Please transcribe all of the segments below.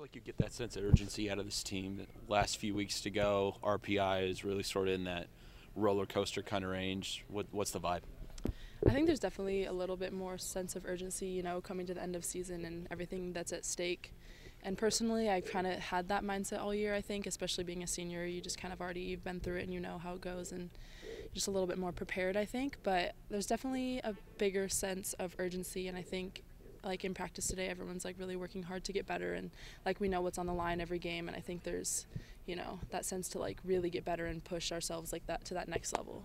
feel like you get that sense of urgency out of this team? Last few weeks to go, RPI is really sort of in that roller coaster kind of range. What's the vibe? I think there's definitely a little bit more sense of urgency, coming to the end of season and everything that's at stake. And personally, I've kind of had that mindset all year, I think, especially being a senior. You just kind of already been through it and you know how it goes and just a little bit more prepared, I think. But there's definitely a bigger sense of urgency, and I think like in practice today, everyone's like really working hard to get better, and like we know what's on the line every game, and I think there's that sense to like really get better and push ourselves like that to that next level.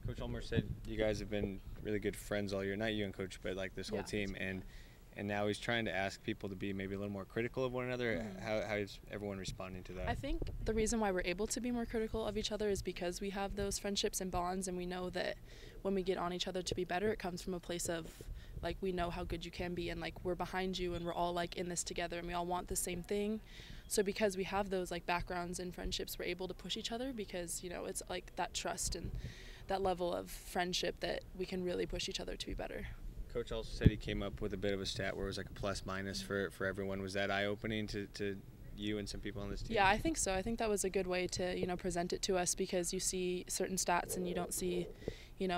Coach Ulmer said you guys have been really good friends all year, not you and Coach, but like this whole team, and now he's trying to ask people to be maybe a little more critical of one another. Mm-hmm. How is everyone responding to that? I think the reason why we're able to be more critical of each other is because we have those friendships and bonds, and we know that when we get on each other to be better, it comes from a place of like we know how good you can be, and like we're behind you, and we're all like in this together, and we all want the same thing. So because we have those like backgrounds and friendships, we're able to push each other because it's like that trust and that level of friendship that we can really push each other to be better. Coach also said he came up with a bit of a stat where it was like a plus-minus for everyone. Was that eye-opening to you and some people on this team? Yeah, I think so. I think that was a good way to present it to us, because you see certain stats and you don't see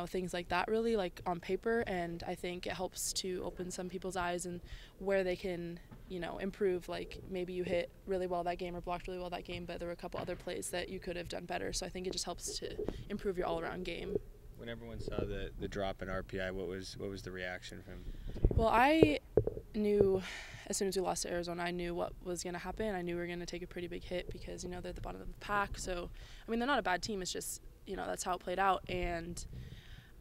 things like that really like on paper, and I think it helps to open some people's eyes and where they can improve. Like maybe you hit really well that game or blocked really well that game, but there were a couple other plays that you could have done better. So I think it just helps to improve your all-around game. When everyone saw the drop in RPI, what was the reaction from the team? Well, I knew as soon as we lost to Arizona, I knew what was going to happen. I knew we were going to take a pretty big hit because they're at the bottom of the pack. So I mean, they're not a bad team. It's just that's how it played out, and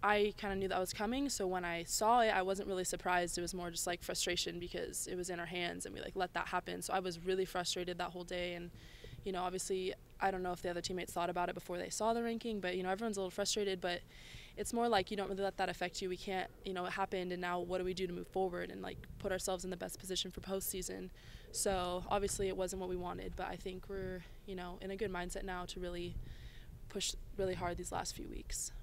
I kind of knew that was coming. So when I saw it, I wasn't really surprised. It was more just like frustration because it was in our hands and we like let that happen. So I was really frustrated that whole day, and obviously I don't know if the other teammates thought about it before they saw the ranking, but everyone's a little frustrated. But it's more like you don't really let that affect you. We can't, it happened, and now what do we do to move forward and like put ourselves in the best position for postseason? So obviously it wasn't what we wanted, but I think we're in a good mindset now to really push really hard these last few weeks.